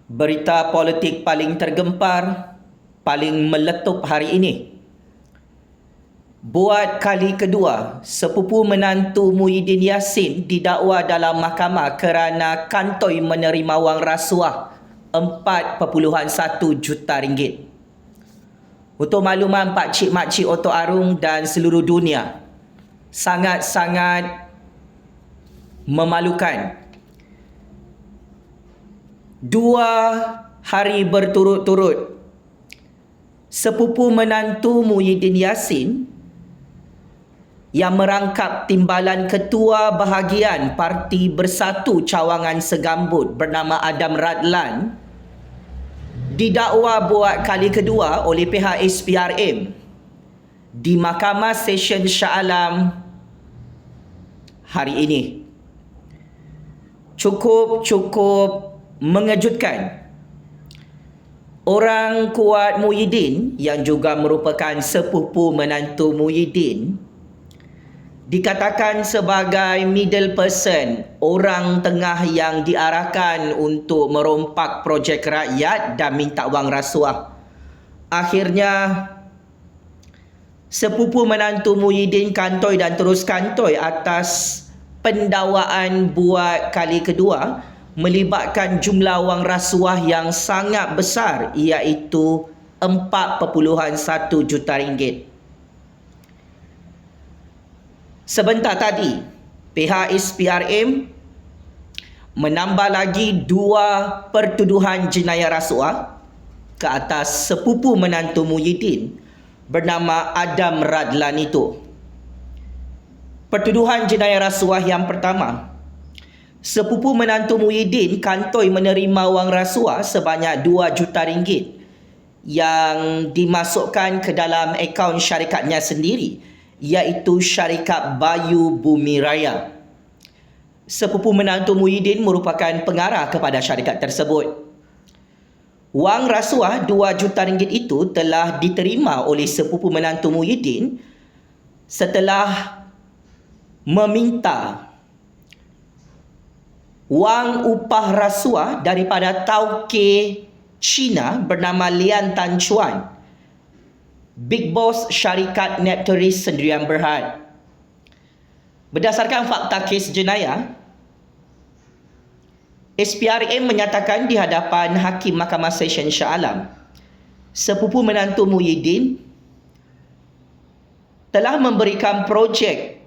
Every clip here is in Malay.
Berita politik paling tergempar, paling meletup hari ini. Buat kali kedua, sepupu menantu Muhyiddin Yassin didakwa dalam mahkamah kerana kantoi menerima wang rasuah RM4.1 juta. Untuk makluman pakcik-makcik Oto Arung dan seluruh dunia, sangat-sangat memalukan. 2 hari berturut-turut, sepupu menantu Muhyiddin Yassin yang merangkap timbalan ketua bahagian Parti Bersatu Cawangan Segambut bernama Adam Radlan didakwa buat kali kedua oleh pihak SPRM di Mahkamah Session Shah Alam hari ini. Cukup mengejutkan. Orang kuat Muhyiddin yang juga merupakan sepupu menantu Muhyiddin dikatakan sebagai middle person, orang tengah yang diarahkan untuk merompak projek rakyat dan minta wang rasuah. Akhirnya, sepupu menantu Muhyiddin kantoi dan terus kantoi atas pendakwaan buat kali kedua melibatkan jumlah wang rasuah yang sangat besar, iaitu RM4.1 juta. Sebentar tadi, pihak SPRM menambah lagi 2 pertuduhan jenayah rasuah ke atas sepupu menantu Muhyiddin bernama Adam Radlan itu. Pertuduhan jenayah rasuah yang pertama, sepupu menantu Muhyiddin kantoi menerima wang rasuah sebanyak RM2 juta yang dimasukkan ke dalam akaun syarikatnya sendiri, iaitu syarikat Bayu Bumi Raya. Sepupu menantu Muhyiddin merupakan pengarah kepada syarikat tersebut. Wang rasuah RM2 juta itu telah diterima oleh sepupu menantu Muhyiddin setelah meminta wang upah rasuah daripada tauke Cina bernama Lian Tan Chuan, Big Boss syarikat Nepturis Sendirian Berhad. Berdasarkan fakta kes jenayah, SPRM menyatakan di hadapan Hakim Mahkamah Session Shah Alam, sepupu menantu Muhyiddin telah memberikan projek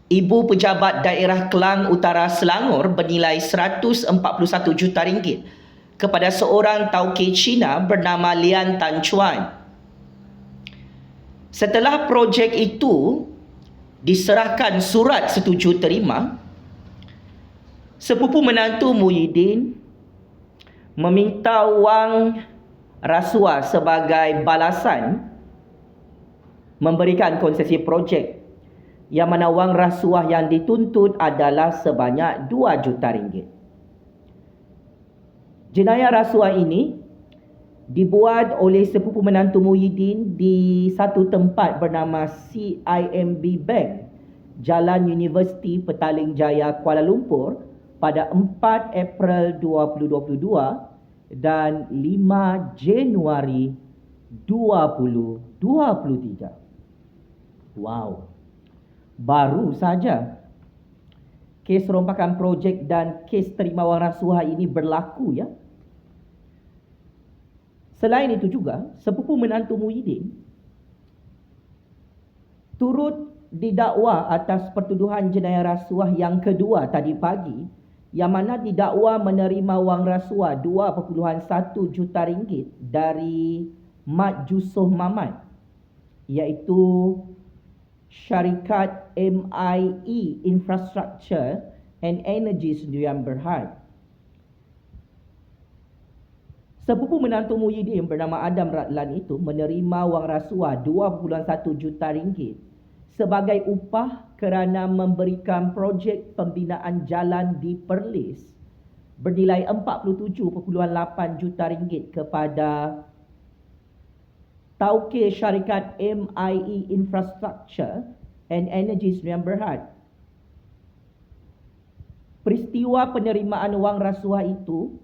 Ibu Pejabat Daerah Kelang Utara Selangor bernilai RM141 juta kepada seorang tauke Cina bernama Lian Tan Chuan. Setelah projek itu diserahkan surat setuju terima, sepupu menantu Muhyiddin meminta wang rasuah sebagai balasan memberikan konsesi projek, yang mana wang rasuah yang dituntut adalah sebanyak RM2 juta. Jenayah rasuah ini dibuat oleh sepupu menantu Muhyiddin di satu tempat bernama CIMB Bank, Jalan Universiti Petaling Jaya, Kuala Lumpur pada 4 April 2022 dan 5 Januari 2023. Wow. Baru saja kes rompakan projek dan kes terima wang rasuah ini berlaku, ya. Selain itu juga, sepupu menantu Muhyiddin turut didakwa atas pertuduhan jenayah rasuah yang kedua tadi pagi, yang mana didakwa menerima wang rasuah RM2.1 juta dari Mat Yusof Mamat, iaitu syarikat MIE Infrastructure and Energy Sendirian Berhad. Sepupu menantu Muhyiddin bernama Adam Radlan itu menerima wang rasuah RM2.1 juta sebagai upah kerana memberikan projek pembinaan jalan di Perlis bernilai RM47.8 juta kepada tauke syarikat MIE Infrastructure and Energy Sdn Bhd. Peristiwa penerimaan wang rasuah itu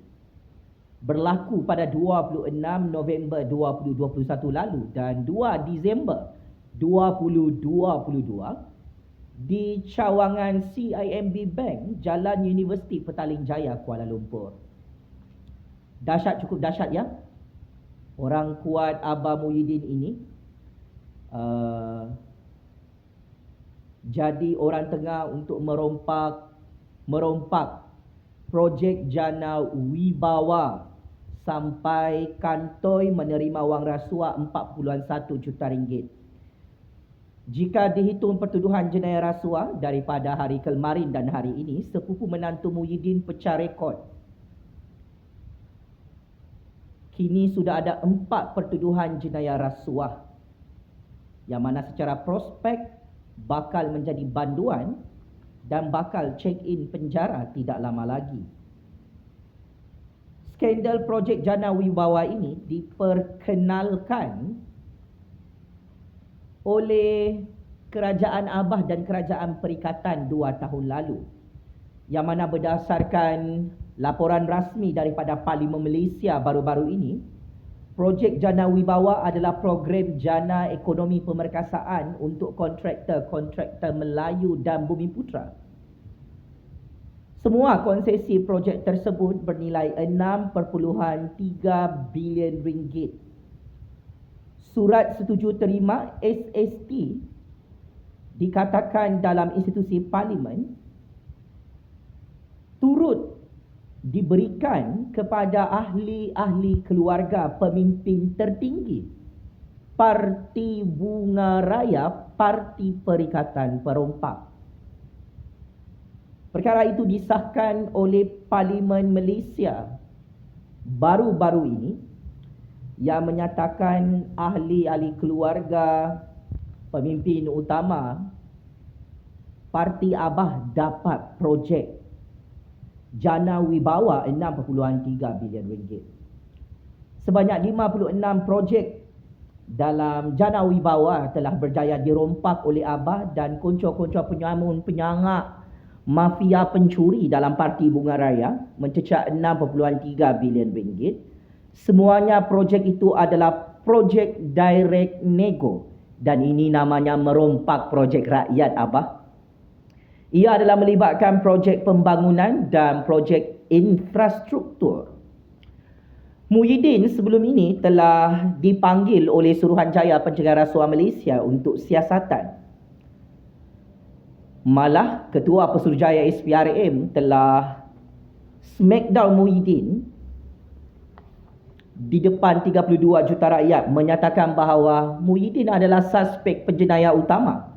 berlaku pada 26 November 2021 lalu dan 2 Disember 2022 di cawangan CIMB Bank, Jalan Universiti Petaling Jaya, Kuala Lumpur. Dahsyat, cukup dahsyat ya. Orang kuat Abah Muhyiddin ini jadi orang tengah untuk merompak projek Jana Wibawa sampai kantoi menerima wang rasuah 4.1 juta ringgit. Jika dihitung pertuduhan jenayah rasuah daripada hari kemarin dan hari ini, sepupu menantu Muhyiddin pecah rekod. Kini sudah ada 4 pertuduhan jenayah rasuah yang mana secara prospek bakal menjadi banduan dan bakal check-in penjara tidak lama lagi. Skandal projek Jana Wibawa ini diperkenalkan oleh Kerajaan Abah dan Kerajaan Perikatan 2 tahun lalu, yang mana berdasarkan laporan rasmi daripada Parlimen Malaysia baru-baru ini, projek Jana Wibawa adalah program jana ekonomi pemerkasaan untuk kontraktor Melayu dan Bumiputra. Semua konsesi projek tersebut bernilai 6.3 bilion ringgit. Surat setuju terima SST dikatakan dalam institusi parlimen turut diberikan kepada ahli-ahli keluarga pemimpin tertinggi Parti Bunga Raya, Parti Perikatan Perompak. Perkara itu disahkan oleh Parlimen Malaysia baru-baru ini, yang menyatakan ahli-ahli keluarga pemimpin utama Parti Abah dapat projek Jana Wibawa 6.3 bilion ringgit. Sebanyak 56 projek dalam Jana Wibawa telah berjaya dirompak oleh Abah dan konco-konco penyamun penyangak mafia pencuri dalam Parti Bunga Raya mencecah 6.3 bilion ringgit. Semuanya projek itu adalah projek direct nego dan ini namanya merompak projek rakyat Abah. Ia adalah melibatkan projek pembangunan dan projek infrastruktur. Muhyiddin sebelum ini telah dipanggil oleh Suruhanjaya Pencegahan Rasuah Malaysia untuk siasatan. Malah Ketua Pesuruhjaya SPRM telah smackdown Muhyiddin di depan 32 juta rakyat, menyatakan bahawa Muhyiddin adalah suspek penjenayah utama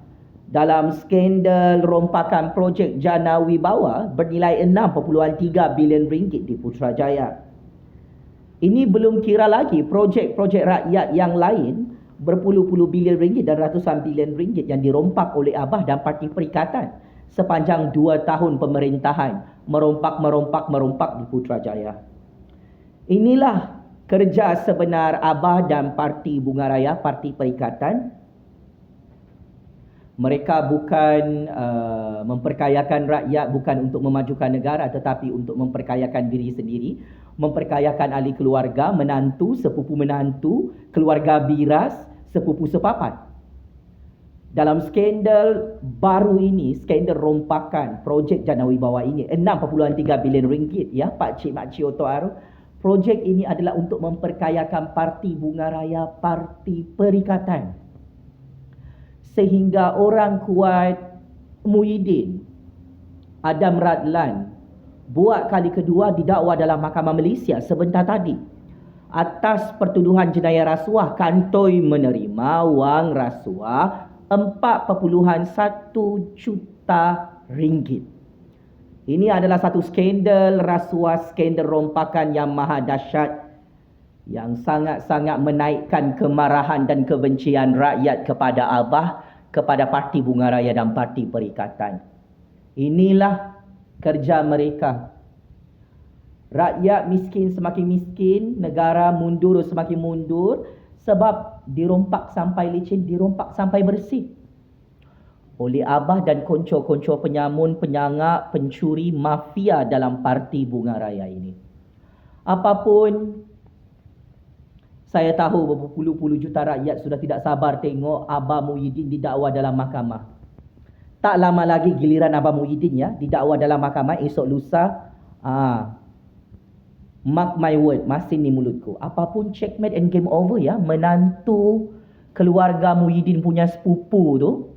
dalam skandal rompakan projek Jana Wibawa bernilai 6.3 bilion ringgit di Putrajaya. Ini belum kira lagi projek-projek rakyat yang lain berpuluh-puluh bilion ringgit dan ratusan bilion ringgit yang dirompak oleh Abah dan Parti Perikatan sepanjang 2 tahun pemerintahan merompak di Putrajaya. Inilah kerja sebenar Abah dan Parti Bunga Raya, Parti Perikatan. Mereka bukan memperkayakan rakyat, bukan untuk memajukan negara, tetapi untuk memperkayakan diri sendiri, memperkayakan ahli keluarga, menantu, sepupu menantu, keluarga biras, sepupu sepapat. Dalam skandal baru ini, skandal rompakan projek Jana Wibawa ini, 6.3 bilion ringgit ya, Pak Cik Mak Cik Oto Aru. Projek ini adalah untuk memperkayakan Parti Bunga Raya, Parti Perikatan. Sehingga orang kuat Muhyiddin, Adam Radlan, buat kali kedua didakwa dalam Mahkamah Malaysia sebentar tadi atas pertuduhan jenayah rasuah, kantoi menerima wang rasuah 4.1 juta ringgit. Ini adalah satu skandal rasuah, skandal rompakan yang maha dahsyat, yang sangat-sangat menaikkan kemarahan dan kebencian rakyat kepada Abah, kepada Parti Bunga Raya dan Parti Perikatan. Inilah kerja mereka. Rakyat miskin semakin miskin, negara mundur semakin mundur sebab dirompak sampai licin, dirompak sampai bersih oleh Abah dan konco-konco penyamun, penyangak, pencuri, mafia dalam Parti Bunga Raya ini. Apapun, saya tahu berpuluh-puluh juta rakyat sudah tidak sabar tengok Abah Muhyiddin didakwa dalam mahkamah. Tak lama lagi giliran Abah Muhyiddin ya, didakwa dalam mahkamah esok lusa. Mark my word, masin ni mulutku. Apapun, checkmate and game over ya. Menantu keluarga Muhyiddin punya sepupu tu,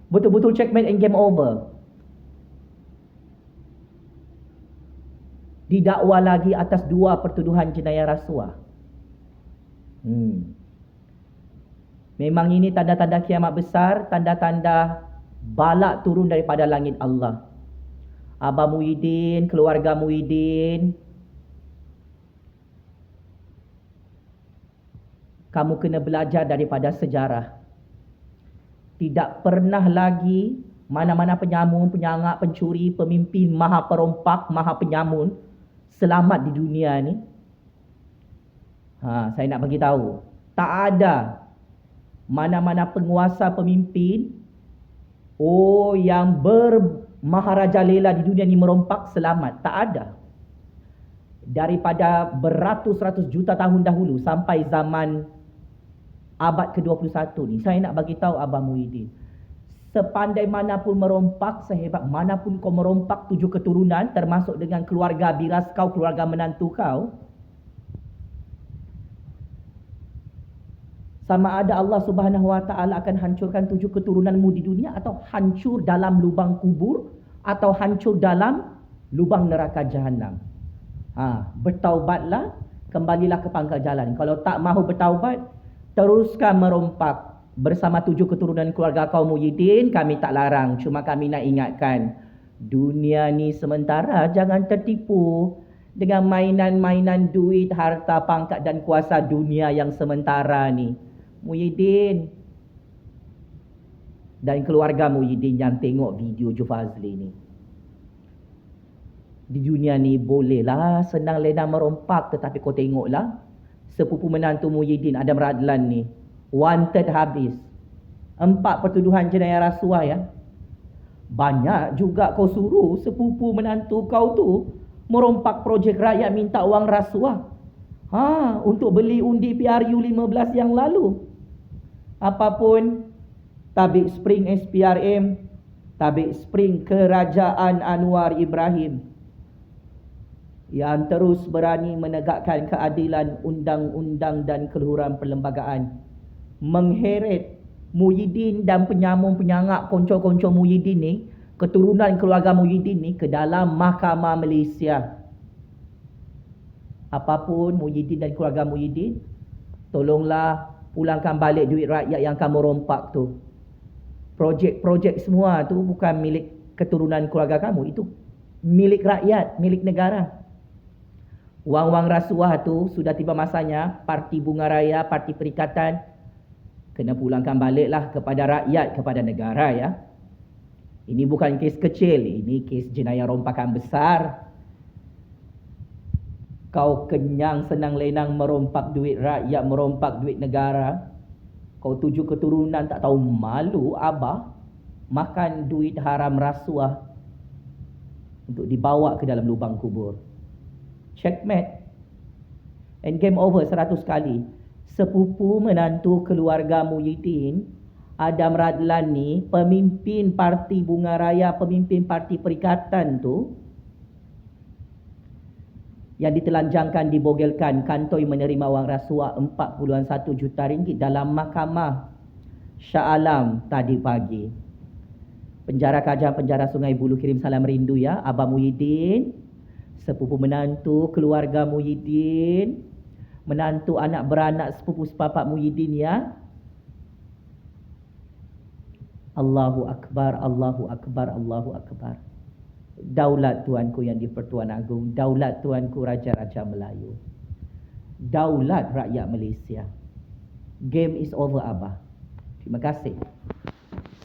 betul-betul checkmate and game over. Didakwa lagi atas 2 pertuduhan jenayah rasuah. Memang ini tanda-tanda kiamat besar, tanda-tanda balak turun daripada langit Allah. Abah Muhyiddin, keluarga Muhyiddin, kamu kena belajar daripada sejarah. Tidak pernah lagi mana-mana penyamun, penyangak, pencuri, pemimpin, maha perompak, maha penyamun selamat di dunia ni. Saya nak bagi tahu, tak ada mana-mana penguasa pemimpin yang bermaharajalela di dunia ni merompak selamat. Tak ada. Daripada beratus-ratus juta tahun dahulu sampai zaman abad ke-21 ni, saya nak bagi tahu Abah Muhyiddin, sepandai manapun merompak, sehebat manapun kau merompak 7 keturunan, termasuk dengan keluarga biras kau, keluarga menantu kau, sama ada Allah Subhanahu Wa Taala akan hancurkan 7 keturunanmu di dunia, atau hancur dalam lubang kubur, atau hancur dalam lubang neraka jahanam. Bertaubatlah, kembalilah ke pangkal jalan. Kalau tak mahu bertaubat, teruskan merompak bersama 7 keturunan keluarga kaum Muhyiddin. Kami tak larang, cuma kami nak ingatkan, dunia ni sementara, jangan tertipu dengan mainan-mainan duit, harta, pangkat dan kuasa dunia yang sementara ni. Muhyiddin dan keluarga Muhyiddin yang tengok video Jufazli ni, di dunia ni bolehlah senang lena merompak, tetapi kau tengoklah sepupu menantu Muhyiddin, Adam Radlan ni, wanted habis. 4 pertuduhan jenayah rasuah ya. Banyak juga kau suruh sepupu menantu kau tu merompak projek rakyat, minta wang rasuah untuk beli undi PRU 15 yang lalu. Apapun, tabik spring SPRM, tabik spring Kerajaan Anwar Ibrahim yang terus berani menegakkan keadilan, undang-undang dan keluhuran perlembagaan, mengheret Muhyiddin dan penyamun penyangak konco-konco Muhyiddin ni, keturunan keluarga Muhyiddin ni, ke dalam mahkamah Malaysia. Apapun, Muhyiddin dan keluarga Muhyiddin, tolonglah pulangkan balik duit rakyat yang kamu rompak tu. Projek-projek semua tu bukan milik keturunan keluarga kamu, itu milik rakyat, milik negara. Wang-wang rasuah tu sudah tiba masanya Parti Bunga Raya, Parti Perikatan kena pulangkan baliklah kepada rakyat, kepada negara ya. Ini bukan kes kecil, ini kes jenayah rompakan besar. Kau kenyang senang lenang merompak duit rakyat, merompak duit negara. Kau 7 keturunan tak tahu malu Abah makan duit haram rasuah untuk dibawa ke dalam lubang kubur. Checkmate and game over 100 kali. Sepupu menantu keluarga Muhyiddin, Adam Radlan ni, pemimpin Parti Bunga Raya, pemimpin Parti Perikatan tu, yang ditelanjangkan, dibogelkan, kantoi menerima wang rasuah 41 juta ringgit dalam mahkamah Shah Alam tadi pagi. Penjara Kajang, penjara Sungai Buloh kirim salam rindu ya Abah Muhyiddin, sepupu menantu keluarga Muhyiddin, menantu anak beranak sepupu sepapak Muhyiddin ya. Allahu Akbar, Allahu Akbar, Allahu Akbar. Daulat Tuanku yang di-Pertuan Agong, daulat Tuanku Raja-Raja Melayu, daulat rakyat Malaysia. Game is over Abah. Terima kasih.